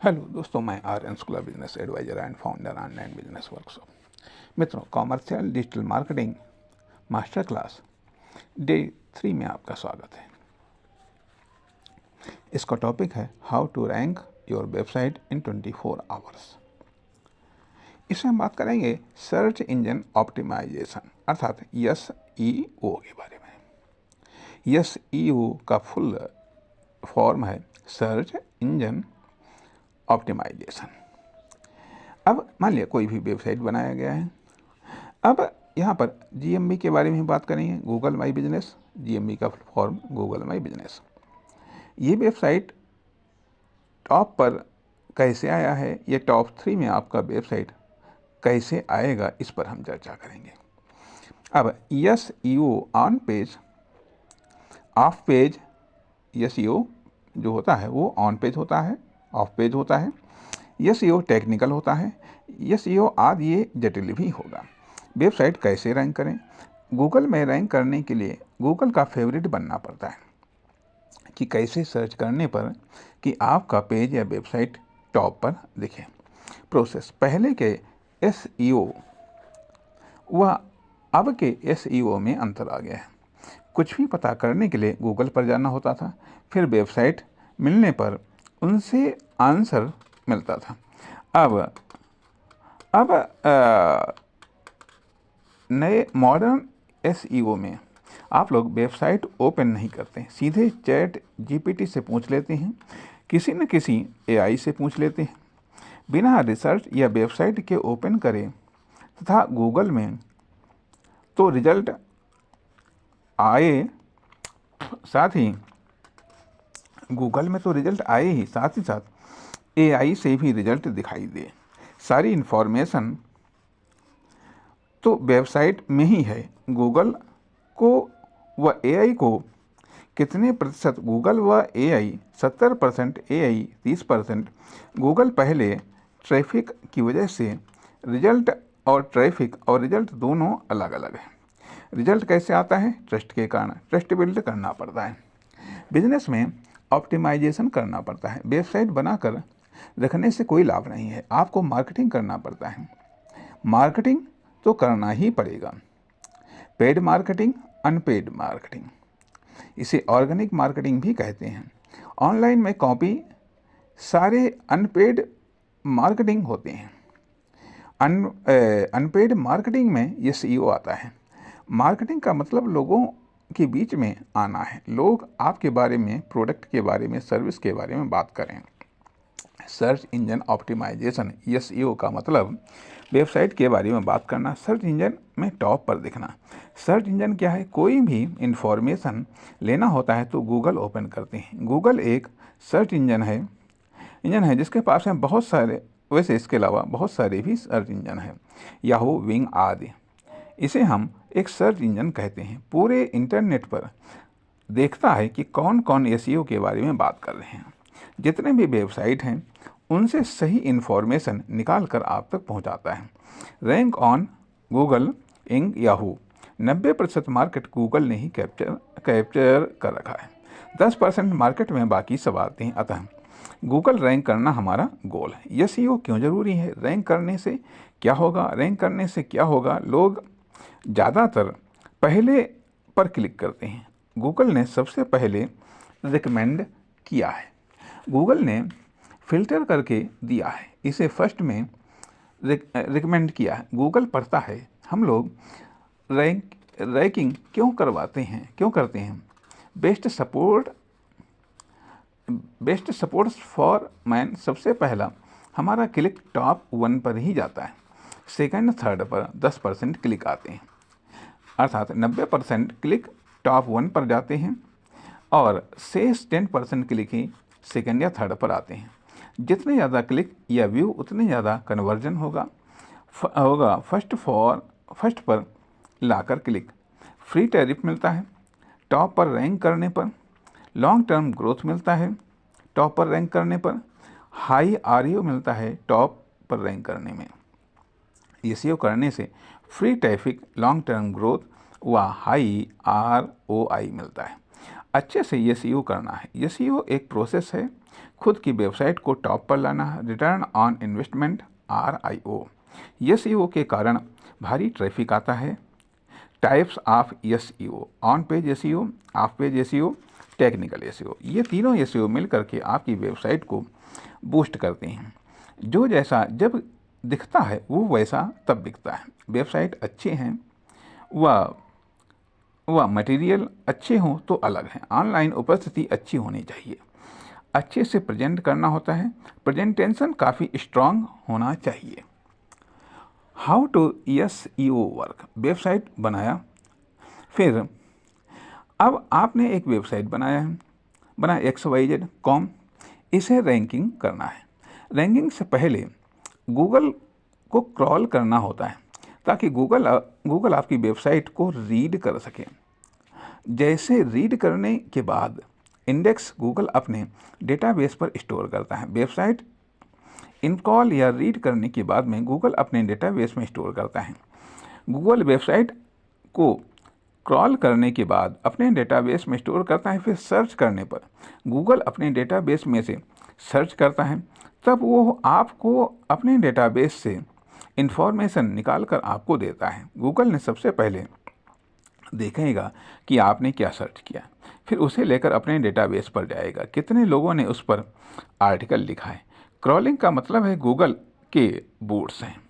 Hello दोस्तों, मैं Aryan Shukla, business advisor and founder online business workshop. मित्रों, commercial digital marketing master class day 3 में आपका स्वागत है। इसका टॉपिक है how to rank your website in 24 hours. इसमें हम बात करेंगे सर्च इंजन ऑप्टिमाइजेशन अर्थात SEO के बारे में। SEO का फुल फॉर्म है सर्च इंजन ऑप्टिमाइजेशन। अब मान लिया कोई भी वेबसाइट बनाया गया है। अब यहाँ पर GMB के बारे में बात करेंगे, गूगल माई बिजनेस। GMB का फॉर्म गूगल माई बिजनेस। ये वेबसाइट टॉप पर कैसे आया है, ये टॉप 3 में आपका वेबसाइट कैसे आएगा, इस पर हम चर्चा करेंगे। अब SEO on page, off page. SEO जो होता है वो ऑन पेज होता है, ऑफ पेज होता है। SEO टेक्निकल होता है, SEO आदि ये जटिल भी होगा। वेबसाइट कैसे रैंक करें? गूगल में रैंक करने के लिए गूगल का फेवरेट बनना पड़ता है कि कैसे सर्च करने पर कि आपका पेज या वेबसाइट टॉप पर दिखे। प्रोसेस पहले के SEO व अब के SEO में अंतर आ गया है। कुछ भी पता करने के लिए गूगल पर जाना होता था, फिर वेबसाइट मिलने पर उनसे आंसर मिलता था। अब नए मॉडर्न SEO में आप लोग वेबसाइट ओपन नहीं करते, सीधे चैट GPT से पूछ लेते हैं, किसी न किसी AI से पूछ लेते हैं, बिना रिसर्च या वेबसाइट के ओपन करें तथा गूगल में तो रिजल्ट आए, साथ ही गूगल में तो रिजल्ट आए ही साथ AI से भी रिजल्ट दिखाई दे। सारी इन्फॉर्मेशन तो वेबसाइट में ही है। गूगल को व AI को कितने प्रतिशत गूगल व AI? 70% AI, 30%। गूगल पहले ट्रैफिक की वजह से रिजल्ट, और ट्रैफिक और रिजल्ट दोनों अलग अलग है। रिजल्ट कैसे आता है? ट्रस्ट के कारण। ट्रस्ट बिल्ड करना पड़ता है। बिजनेस में ऑप्टिमाइजेशन करना पड़ता है। वेबसाइट बनाकर रखने से कोई लाभ नहीं है, आपको मार्केटिंग करना पड़ता है। मार्केटिंग तो करना ही पड़ेगा। पेड मार्केटिंग, अनपेड मार्केटिंग, इसे ऑर्गेनिक मार्केटिंग भी कहते हैं। ऑनलाइन में कॉपी सारे अनपेड मार्केटिंग होते हैं। अनपेड मार्केटिंग में SEO आता है। मार्केटिंग का मतलब लोगों के बीच में आना है। लोग आपके बारे में, प्रोडक्ट के बारे में, सर्विस के बारे में बात करें। सर्च इंजन ऑप्टिमाइजेशन SEO का मतलब वेबसाइट के बारे में बात करना, सर्च इंजन में टॉप पर दिखना। सर्च इंजन क्या है? कोई भी इंफॉर्मेशन लेना होता है तो गूगल ओपन करते हैं। गूगल एक सर्च इंजन है जिसके पास में बहुत सारे, वैसे इसके अलावा बहुत सारे भी सर्च इंजन हैं, याहू, विंग आदि। इसे हम एक सर्च इंजन कहते हैं। पूरे इंटरनेट पर देखता है कि कौन कौन SEO के बारे में बात कर रहे हैं। जितने भी वेबसाइट हैं उनसे सही इन्फॉर्मेशन निकाल कर आप तक पहुंचाता है। रैंक ऑन गूगल, इंग, याहू। 90% मार्केट गूगल ने ही कैप्चर कर रखा है। 10% मार्केट में बाकी सब आते हैं। अतः गूगल रैंक करना हमारा गोल है। SEO क्यों ज़रूरी है? रैंक करने से क्या होगा? रैंक करने से क्या होगा? लोग ज़्यादातर पहले पर क्लिक करते हैं। गूगल ने सबसे पहले रिकमेंड किया है, गूगल ने फिल्टर करके दिया है, इसे फर्स्ट में रिकमेंड किया है। गूगल पढ़ता है। हम लोग रैंकिंग क्यों करते हैं? Best supports for man. सबसे पहला हमारा क्लिक टॉप 1 पर ही जाता है। सेकंड, थर्ड पर 10% क्लिक आते हैं, अर्थात 90% क्लिक टॉप 1 पर जाते हैं और शेष 10% क्लिक ही सेकंड या थर्ड पर आते हैं। जितने ज़्यादा क्लिक या व्यू उतने ज़्यादा कन्वर्जन होगा फर्स्ट पर लाकर क्लिक। फ्री टैरिफ मिलता है टॉप पर रैंक करने पर। लॉन्ग टर्म ग्रोथ मिलता है टॉप पर रैंक करने पर। हाई ROI मिलता है टॉप पर रैंक करने में। SEO करने से free traffic, long term growth व हाई ROI मिलता है। अच्छे से SEO करना है। SEO एक प्रोसेस है खुद की वेबसाइट को टॉप पर लाना, return on investment RIO। SEO के कारण भारी ट्रैफिक आता है। Types of SEO, on page SEO, of page SEO, technical SEO। ये तीनों SEO मिल करके आपकी वेबसाइट को बूस्ट करते हैं। जो जैसा जब दिखता है वो वैसा तब बिकता है। वेबसाइट अच्छे हैं वह मटेरियल अच्छे हों तो अलग है। ऑनलाइन उपस्थिति अच्छी होनी चाहिए। अच्छे से प्रेजेंट करना होता है। प्रेजेंटेशन काफ़ी स्ट्रांग होना चाहिए। How to SEO work. Website बनाया, फिर अब आपने एक वेबसाइट बना XYZ.com। इसे रैंकिंग करना है। रैंकिंग से पहले गूगल को क्रॉल करना होता है ताकि गूगल आपकी वेबसाइट को रीड कर सके। जैसे रीड करने के बाद इंडेक्स गूगल अपने डेटाबेस पर स्टोर करता है। वेबसाइट इनकॉल या रीड करने के बाद में गूगल अपने डेटाबेस में स्टोर करता है। गूगल वेबसाइट को क्रॉल करने के बाद अपने डेटाबेस में स्टोर करता है। फिर सर्च करने पर गूगल अपने डेटाबेस में से सर्च करता है, तब वो आपको अपने डेटाबेस से इंफॉर्मेशन निकाल कर आपको देता है। गूगल ने सबसे पहले देखेगा कि आपने क्या सर्च किया, फिर उसे लेकर अपने डेटाबेस पर जाएगा, कितने लोगों ने उस पर आर्टिकल लिखा है। क्रॉलिंग का मतलब है गूगल के बोट्स हैं।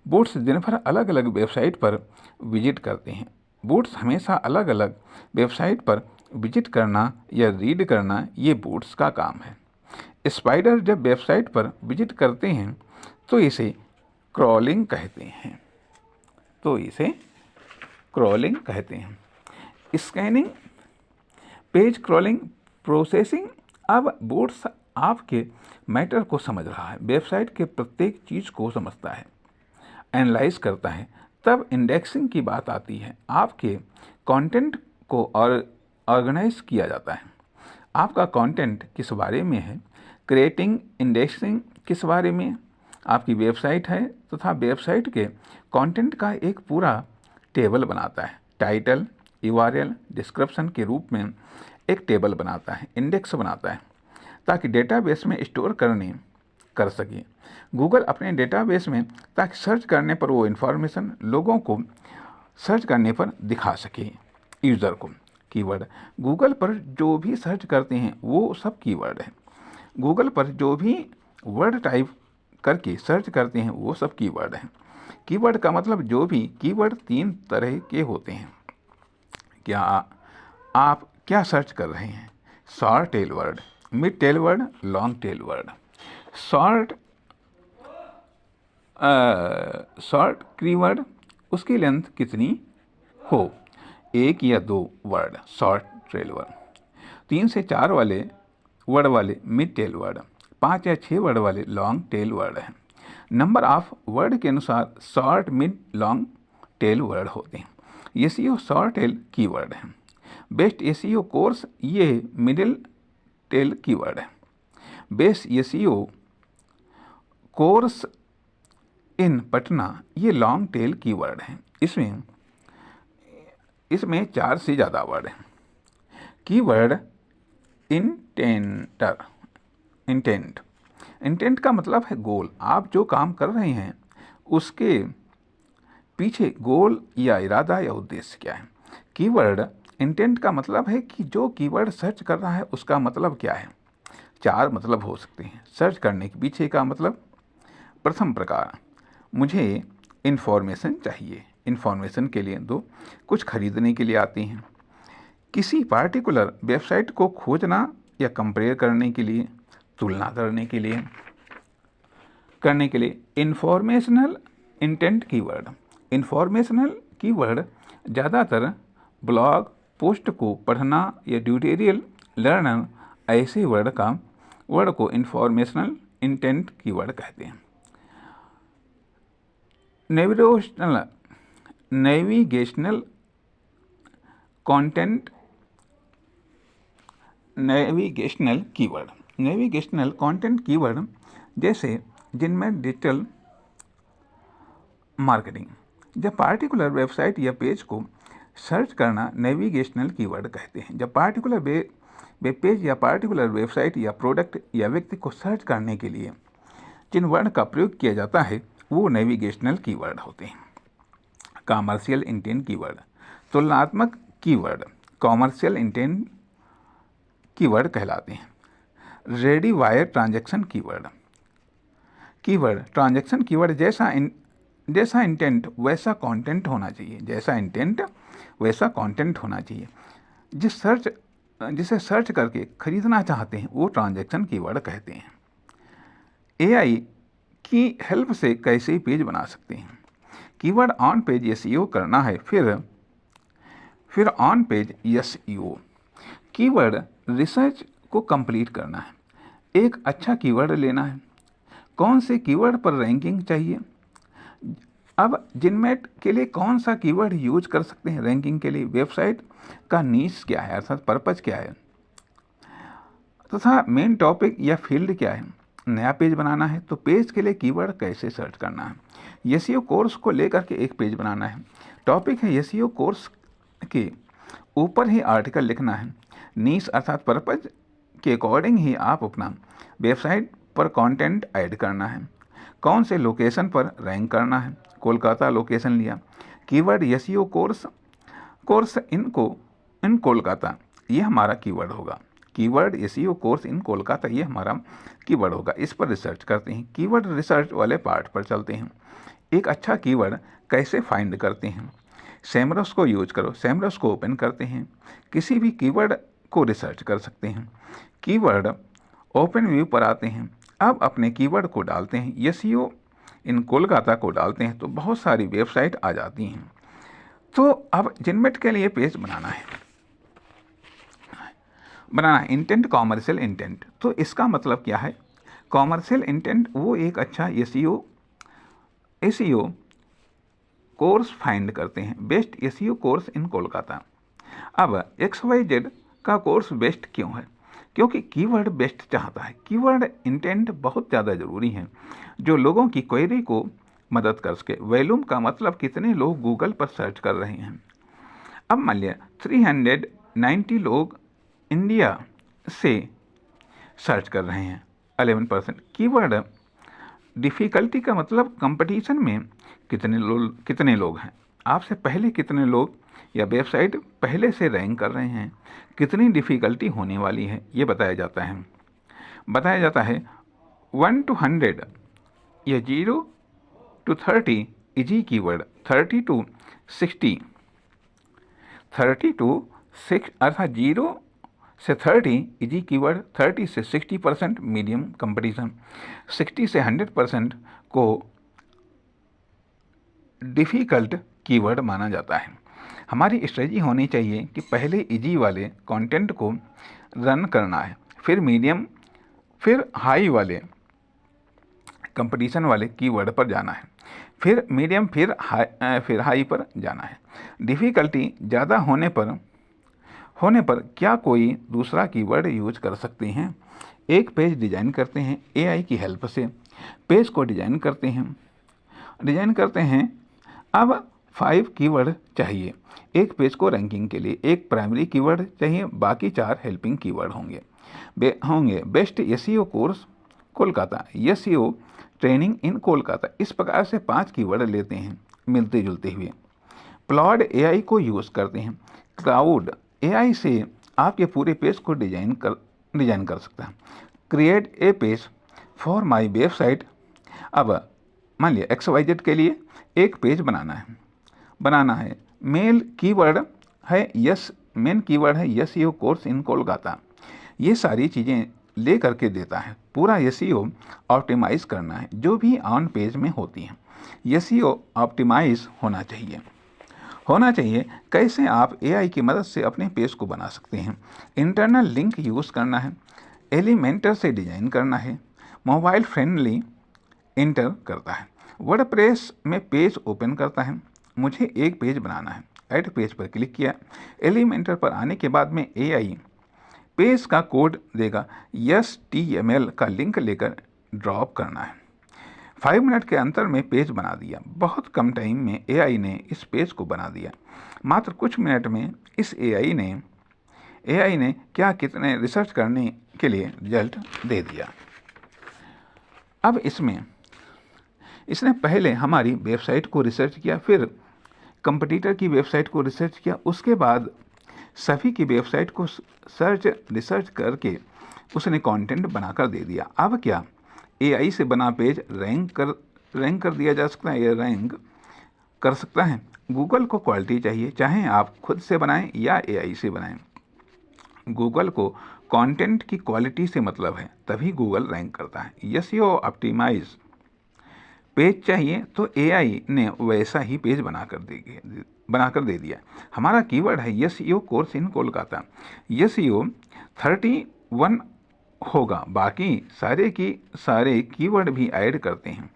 बोट्स दिन भर अलग अलग वेबसाइट पर विजिट करते हैं। बोट्स हमेशा अलग अलग वेबसाइट पर विजिट करना या रीड करना, ये बोट्स का काम है। स्पाइडर जब वेबसाइट पर विजिट करते हैं तो इसे क्रॉलिंग कहते हैं। Scanning, page crawling, processing. अब बोट्स आपके मैटर को समझ रहा है, वेबसाइट के प्रत्येक चीज़ को समझता है, एनालाइज करता है। तब इंडेक्सिंग की बात आती है। आपके कंटेंट को ऑर्गेनाइज किया जाता है। आपका कंटेंट किस बारे में है, क्रिएटिंग इंडेक्सिंग किस बारे में आपकी वेबसाइट है, तथा वेबसाइट के कंटेंट का एक पूरा टेबल बनाता है। टाइटल, URL, डिस्क्रिप्शन के रूप में एक टेबल बनाता है, इंडेक्स बनाता है, ताकि डेटाबेस में स्टोर कर सके गूगल अपने डेटाबेस में, ताकि सर्च करने पर वो इन्फॉर्मेशन लोगों को सर्च करने पर दिखा सके, यूज़र को। कीवर्ड, गूगल पर जो भी सर्च करते हैं वो सब कीवर्ड है। गूगल पर जो भी वर्ड टाइप करके सर्च करते हैं वो सब कीवर्ड हैं। कीवर्ड का मतलब जो भी कीवर्ड 3 तरह के होते हैं। क्या आप क्या सर्च कर रहे हैं? Short tail word, mid tail word, long tail word. Short keyword, उसकी लेंथ कितनी हो, 1 या 2 वर्ड, शॉर्ट टेल वर्ड। 3 से 4 वर्ड वाले मिड टेल वर्ड, 5 या 6 वर्ड वाले लॉन्ग टेल वर्ड हैं। नंबर ऑफ वर्ड के अनुसार short, mid, long tail word होते हैं। SEO शॉर्ट टेल कीवर्ड है। बेस्ट SEO कोर्स, ये मिडिल टेल कीवर्ड है। Best SEO course in Patna, ये लॉन्ग टेल कीवर्ड है। इसमें 4 से ज़्यादा वर्ड हैं। कीवर्ड इंटेंट का मतलब है गोल। आप जो काम कर रहे हैं उसके पीछे गोल या इरादा या उद्देश्य क्या है। कीवर्ड इंटेंट का मतलब है कि जो कीवर्ड सर्च कर रहा है उसका मतलब क्या है। 4 मतलब हो सकते हैं सर्च करने के पीछे का मतलब। प्रथम प्रकार, मुझे इन्फॉर्मेशन चाहिए। इन्फॉर्मेशन के लिए 2, कुछ खरीदने के लिए आते हैं। किसी पार्टिकुलर वेबसाइट को खोजना या कंपेयर करने के लिए, तुलना करने के लिए informational intent keyword. Informational keyword ज़्यादातर ब्लॉग पोस्ट को पढ़ना या ट्यूटोरियल लर्नर, ऐसे वर्ड को इंफॉर्मेशनल इंटेंट कीवर्ड कहते हैं। नेविगेशनल कंटेंट कीवर्ड जैसे जिनमें डिजिटल मार्केटिंग। जब पार्टिकुलर वेबसाइट या पेज को सर्च करना नेविगेशनल कीवर्ड कहते हैं। जब पार्टिकुलर वेब पेज या पार्टिकुलर वेबसाइट या प्रोडक्ट या व्यक्ति को सर्च करने के लिए जिन वर्ड का प्रयोग किया जाता है वो नेविगेशनल कीवर्ड होते हैं। कॉमर्शियल इंटेंट कीवर्ड, तुलनात्मक कीवर्ड कॉमर्शियल इंटेंट कीवर्ड कहलाते हैं। Ready wire transaction keyword, transaction keyword जैसा इंटेंट वैसा कंटेंट होना चाहिए, जैसा इंटेंट वैसा कंटेंट होना चाहिए। जिसे सर्च करके खरीदना चाहते हैं वो ट्रांजैक्शन कीवर्ड कहते हैं। एआई की हेल्प से कैसे पेज बना सकते हैं। कीवर्ड ऑन पेज एसईओ करना है, फिर on page SEO keyword research को कंप्लीट करना है। एक अच्छा कीवर्ड लेना है, कौन से कीवर्ड पर रैंकिंग चाहिए। अब जिनमेट के लिए कौन सा कीवर्ड यूज कर सकते हैं रैंकिंग के लिए, वेबसाइट का नीश क्या है अर्थात पर्पज क्या है, तथा मेन टॉपिक या फील्ड क्या है। नया पेज बनाना है तो पेज के लिए कीवर्ड कैसे सर्च करना है। एसईओ कोर्स को लेकर के एक पेज बनाना है, टॉपिक है एसईओ कोर्स के ऊपर ही आर्टिकल लिखना है। नीश अर्थात पर्पज के अकॉर्डिंग ही आप अपना वेबसाइट पर कंटेंट ऐड करना है। कौन से लोकेशन पर रैंक करना है, कोलकाता लोकेशन लिया। Keyword SEO course in Kolkata, ये हमारा कीवर्ड होगा। Keyword SEO course in Kolkata, ये हमारा कीवर्ड होगा। इस पर रिसर्च करते हैं। कीवर्ड रिसर्च वाले पार्ट पर चलते हैं। एक अच्छा कीवर्ड कैसे फाइंड करते हैं। सेमरस को यूज करो, सेमरस को ओपन करते हैं, किसी भी कीवर्ड को रिसर्च कर सकते हैं। कीवर्ड ओपन व्यू पर आते हैं, अब अपने कीवर्ड को डालते हैं, एसईओ इन कोलकाता को डालते हैं तो बहुत सारी वेबसाइट आ जाती हैं। तो अब जिनमेट के लिए पेज बनाना है इंटेंट कॉमर्शियल इंटेंट। तो इसका मतलब क्या है, कॉमर्शियल इंटेंट वो एक अच्छा एसईओ कोर्स फाइंड करते हैं, best SEO course in Kolkata. अब XYZ का कोर्स बेस्ट क्यों है, क्योंकि कीवर्ड बेस्ट चाहता है। कीवर्ड इंटेंट बहुत ज़्यादा ज़रूरी है जो लोगों की क्वेरी को मदद कर सके। वॉल्यूम का मतलब कितने लोग गूगल पर सर्च कर रहे हैं। अब मान लिया 390 लोग इंडिया से सर्च कर रहे हैं, 11%। कीवर्ड डिफ़िकल्टी का मतलब कंपटीशन में कितने लोग हैं, आपसे पहले कितने लोग या वेबसाइट पहले से रैंक कर रहे हैं, कितनी डिफ़िकल्टी होने वाली है, ये बताया जाता है 1 to 100 या 0 to 30 इजी कीवर्ड, 30 to 60 अर्थात 0 से 30 इजी कीवर्ड, 30 से 60% मीडियम कंपटीशन, 60 से 100% को डिफ़िकल्ट कीवर्ड माना जाता है। हमारी स्ट्रेटजी होनी चाहिए कि पहले इजी वाले कंटेंट को रन करना है, फिर मीडियम, फिर हाई वाले कंपटीशन वाले कीवर्ड पर जाना है, फिर मीडियम, फिर हाई पर जाना है। डिफ़िकल्टी ज़्यादा होने पर क्या कोई दूसरा कीवर्ड यूज कर सकते हैं। एक पेज डिज़ाइन करते हैं एआई की हेल्प से, पेज को डिज़ाइन करते हैं। अब 5 कीवर्ड चाहिए एक पेज को रैंकिंग के लिए, एक प्राइमरी कीवर्ड चाहिए, बाकी 4 हेल्पिंग कीवर्ड होंगे। Best SEO course Kolkata, SEO training in Kolkata. इस प्रकार से 5 कीवर्ड लेते हैं मिलते जुलते हुए। प्लॉड एआई को यूज़ करते हैं। क्लाउड एआई से आपके पूरे पेज को डिज़ाइन कर सकता है। Create a page for my website. अब मान लिया XYZ के लिए एक पेज बनाना है। मेन कीवर्ड है एसईओ कोर्स इन कोलकाता। ये सारी चीज़ें ले करके देता है। पूरा एसईओ ऑप्टिमाइज़ करना है जो भी ऑन पेज में होती हैं, एसईओ ऑप्टिमाइज़ होना चाहिए। कैसे आप एआई की मदद से अपने पेज को बना सकते हैं। इंटरनल लिंक यूज़ करना है, एलिमेंटर से डिज़ाइन करना है, मोबाइल फ्रेंडली इंटर करता है, वर्डप्रेस में पेज ओपन करता है। मुझे एक पेज बनाना है, ऐड पेज पर क्लिक किया, एलिमेंटर पर आने के बाद में एआई पेज का कोड देगा, HTML का लिंक लेकर ड्रॉप करना है। 5 मिनट के अंतर में पेज बना दिया। बहुत कम टाइम में एआई ने इस पेज को बना दिया। मात्र कुछ मिनट में इस एआई ने एआई ने क्या कितने रिसर्च करने के लिए रिजल्ट दे दिया। अब इसने पहले हमारी वेबसाइट को रिसर्च किया, फिर कंपटीटर की वेबसाइट को रिसर्च किया, उसके बाद सभी की वेबसाइट को रिसर्च करके उसने कंटेंट बनाकर दे दिया। अब क्या एआई से बना पेज रैंक कर दिया जा सकता है या रैंक कर सकता है? गूगल को क्वालिटी चाहिए, चाहे आप खुद से बनाएं या एआई से बनाएं। गूगल को कंटेंट की क्वालिटी से मतलब है, तभी गूगल रैंक करता है। एसईओ ऑप्टिमाइज पेज चाहिए तो एआई ने वैसा ही पेज बनाकर दे दिया। हमारा कीवर्ड है SEO course in Kolkata. SEO 31 होगा, बाकी सारे कीवर्ड भी ऐड करते हैं।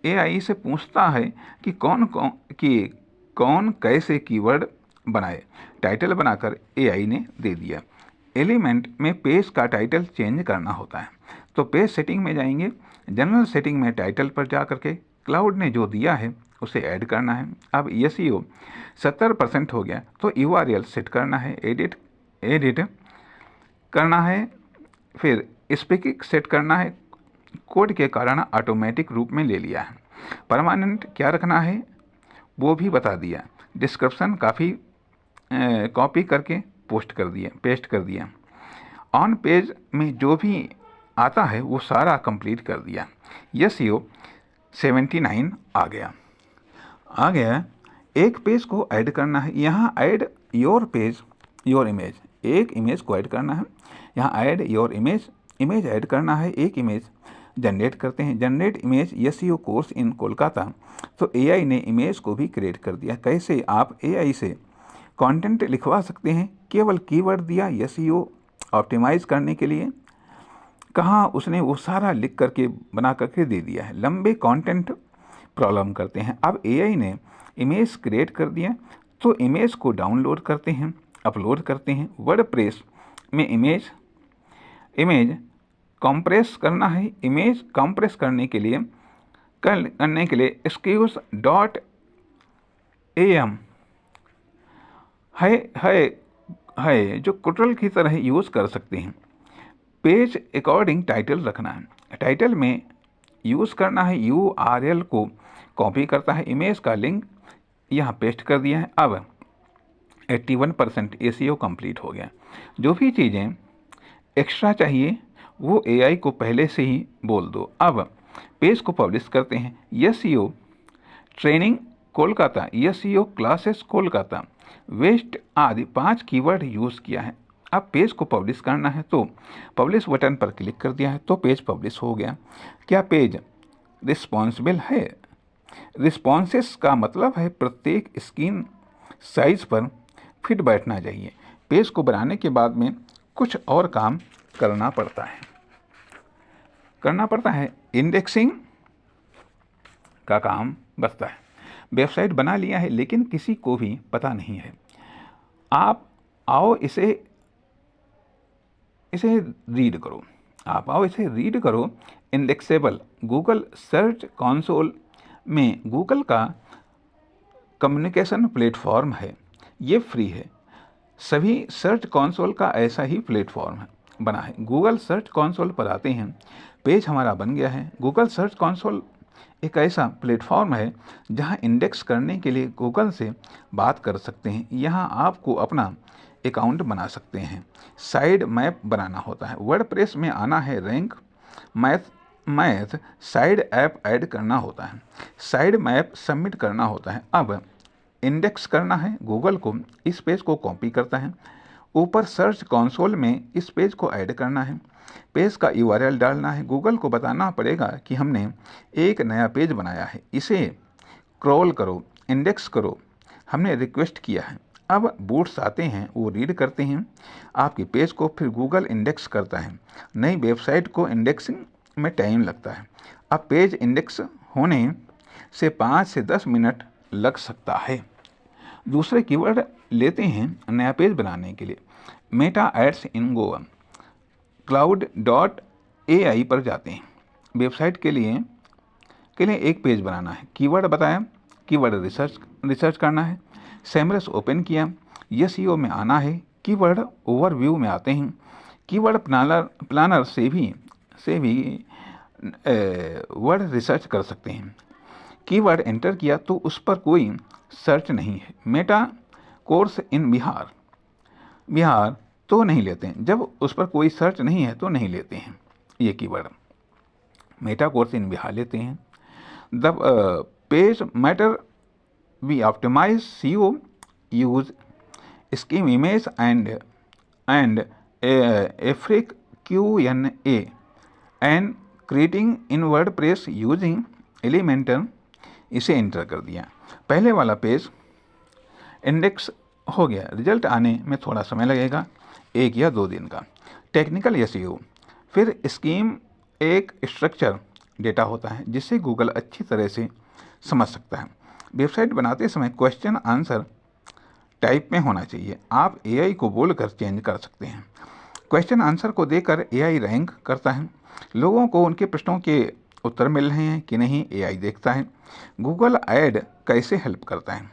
एआई से पूछता है कि कौन कैसे कीवर्ड बनाए। टाइटल बनाकर एआई ने दे दिया। एलिमेंट में पेज का टाइटल चेंज करना होता है, तो पेज सेटिंग में जाएंगे, जनरल सेटिंग में टाइटल पर जा करके क्लाउड ने जो दिया है उसे ऐड करना है। अब एसईओ 70% हो गया तो यूआरएल सेट करना है, एडिट करना है, फिर स्पीकिंग सेट करना है। कोड के कारण ऑटोमेटिक रूप में ले लिया है। परमानेंट क्या रखना है वो भी बता दिया। डिस्क्रिप्शन कॉपी करके पेस्ट कर दिया। ऑन पेज में जो भी आता है वो सारा कंप्लीट कर दिया। एसईओ 79 आ गया। एक पेज को ऐड करना है, यहाँ ऐड योर इमेज, एक इमेज को ऐड करना है। यहाँ ऐड योर इमेज ऐड करना है, एक इमेज जनरेट करते हैं। Generate image SEO course in Kolkata, तो एआई ने इमेज को भी क्रिएट कर दिया। कैसे आप एआई से कंटेंट लिखवा सकते हैं? केवल कीवर्ड दिया एसईओ ऑप्टिमाइज करने के लिए, कहाँ उसने वो सारा लिख करके बना करके दे दिया है। लंबे कंटेंट प्रॉब्लम करते हैं। अब एआई ने इमेज क्रिएट कर दिया, तो इमेज को डाउनलोड करते हैं, अपलोड करते हैं। वर्डप्रेस में इमेज कंप्रेस करना है। इमेज कंप्रेस करने के लिए excuse.am है जो कुटल की तरह यूज़ कर सकते हैं। पेज अकॉर्डिंग टाइटल रखना है, टाइटल में यूज़ करना है। यूआरएल को कॉपी करता है, इमेज का लिंक यहाँ पेस्ट कर दिया है। अब 81% एसईओ कंप्लीट हो गया। जो भी चीज़ें एक्स्ट्रा चाहिए वो एआई को पहले से ही बोल दो। अब पेज को पब्लिश करते हैं। SEO training Kolkata, SEO classes Kolkata, west आदि 5 कीवर्ड यूज़ किया है। अब पेज को पब्लिश करना है तो पब्लिश बटन पर क्लिक कर दिया है तो पेज पब्लिश हो गया। क्या पेज रिस्पॉन्सिबल है? रिस्पॉन्सेस का मतलब है प्रत्येक स्क्रीन साइज पर फिट बैठना चाहिए। पेज को बनाने के बाद में कुछ और काम करना पड़ता है। इंडेक्सिंग का काम बचता है। वेबसाइट बना लिया है लेकिन किसी को भी पता नहीं है। आप आओ इसे रीड करो। इंडेक्सेबल गूगल सर्च कंसोल में गूगल का कम्युनिकेशन प्लेटफॉर्म है, ये फ्री है। सभी सर्च कंसोल का ऐसा ही प्लेटफॉर्म बना है। गूगल सर्च कंसोल पर आते हैं, पेज हमारा बन गया है। गूगल सर्च कंसोल एक ऐसा प्लेटफॉर्म है जहां इंडेक्स करने के लिए गूगल से बात कर सकते हैं। यहां आपको अपना अकाउंट बना सकते हैं। साइड मैप बनाना होता है। वर्डप्रेस में आना है rank math side app add करना होता है। साइड मैप सबमिट करना होता है। अब इंडेक्स करना है। गूगल को इस पेज को कॉपी करता है, ऊपर सर्च कंसोल में इस पेज को ऐड करना है। पेज का यूआरएल डालना है। गूगल को बताना पड़ेगा कि हमने एक नया पेज बनाया है, इसे क्रॉल करो, इंडेक्स करो, हमने रिक्वेस्ट किया है। अब बूट्स आते हैं, वो रीड करते हैं आपके पेज को, फिर गूगल इंडेक्स करता है। नई वेबसाइट को इंडेक्सिंग में टाइम लगता है। अब पेज इंडेक्स होने से 5 से 10 मिनट लग सकता है। दूसरे कीवर्ड लेते हैं नया पेज बनाने के लिए। मेटा एड्स इन गोवा, cloud.ai पर जाते हैं। वेबसाइट के लिए एक पेज बनाना है। कीवर्ड बताया, कीवर्ड रिसर्च करना है। सेमरस ओपन किया, एसईओ में आना है, कीवर्ड ओवरव्यू में आते हैं। कीवर्ड प्लानर से भी वर्ड रिसर्च कर सकते हैं। कीवर्ड एंटर किया तो उस पर कोई सर्च नहीं है। मेटा कोर्स इन बिहार तो नहीं लेते हैं, जब उस पर कोई सर्च नहीं है तो नहीं लेते हैं ये keyword. Meta course in Bihar लेते हैं। The page matter we optimize SEO use scheme image and एफ्रिक Q&A and creating in WordPress using Elementor. इसे एंटर कर दिया। पहले वाला पेज इंडेक्स हो गया। रिजल्ट आने में थोड़ा समय लगेगा, 1 या 2 दिन का। टेक्निकल एसईओ, फिर स्कीम एक स्ट्रक्चर डेटा होता है जिससे गूगल अच्छी तरह से समझ सकता है। वेबसाइट बनाते समय क्वेश्चन आंसर टाइप में होना चाहिए। आप एआई को बोलकर चेंज कर सकते हैं। क्वेश्चन आंसर को देकर एआई रैंक करता है। लोगों को उनके प्रश्नों के उत्तर मिल रहे हैं कि नहीं, एआई देखता है। गूगल ऐड कैसे हेल्प करता है।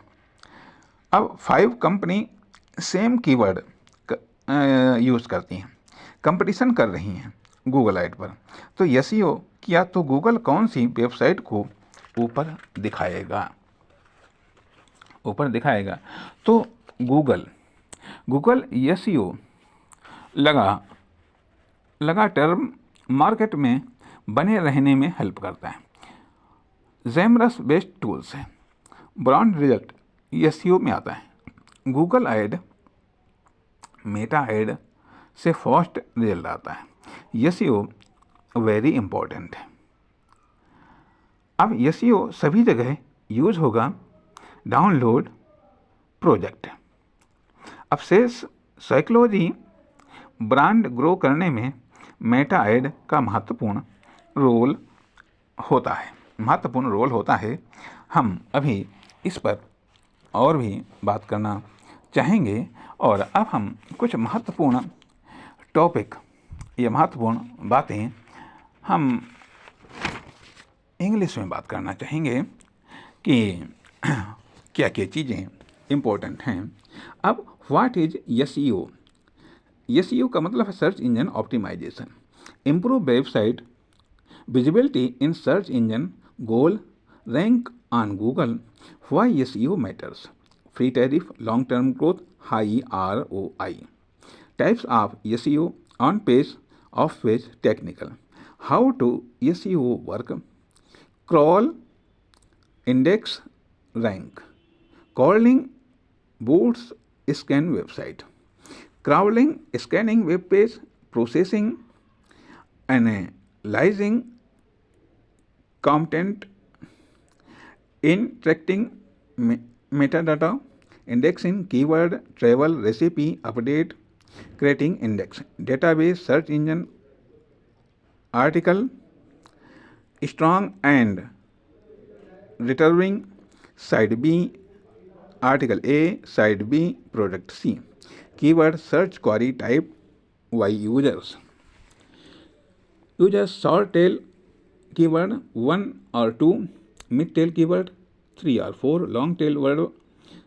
अब 5 कंपनी सेम कीवर्ड यूज़ करती हैं, कंपटीशन कर रही हैं गूगल ऐड पर। तो एसईओ किया तो गूगल कौन सी वेबसाइट को ऊपर दिखाएगा। तो गूगल एसईओ लगा टर्म मार्केट में बने रहने में हेल्प करता है। ज़ेमरस बेस्ट टूल्स है। ब्रांड रिजल्ट एसईओ में आता है। गूगल ऐड मेटा ऐड से फास्ट रिजल्ट आता है। एसईओ वेरी इंपॉर्टेंट है। अब एसईओ सभी जगह यूज होगा। Download project. अब शेष साइकोलॉजी ब्रांड ग्रो करने में मेटा ऐड का महत्वपूर्ण रोल होता है। हम अभी इस पर और भी बात करना चाहेंगे और अब हम कुछ महत्वपूर्ण टॉपिक या महत्वपूर्ण बातें हम इंग्लिश में बात करना चाहेंगे कि क्या क्या चीज़ें इम्पोर्टेंट हैं। अब व्हाट इज एसईओ। एसईओ का मतलब है search engine optimisation. Improve website visibility in search engine goal rank on Google. Why SEO matters. Free traffic long term growth high ROI। Types of SEO on page off page technical. How to SEO work. Crawl index rank. crawling boots scan website. Crawling scanning web page, processing, analyzing content, interacting metadata, indexing keyword, travel, recipe, update, creating index, database, search engine, article, strong and retrieving, side B, article A, side B, product C. Keyword search query type Y users. Users short tail keyword 1 or 2, mid tail keyword 3 or 4, long tail word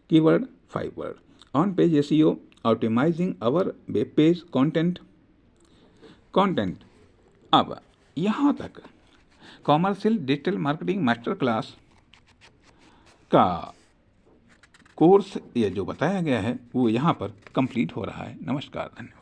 keyword 5 word. On page SEO optimizing our web page content. अब यहाँ तक commercial digital marketing master class का course ये जो बताया गया है वो यहाँ पर कंप्लीट हो रहा है। नमस्कार, धन्यवाद।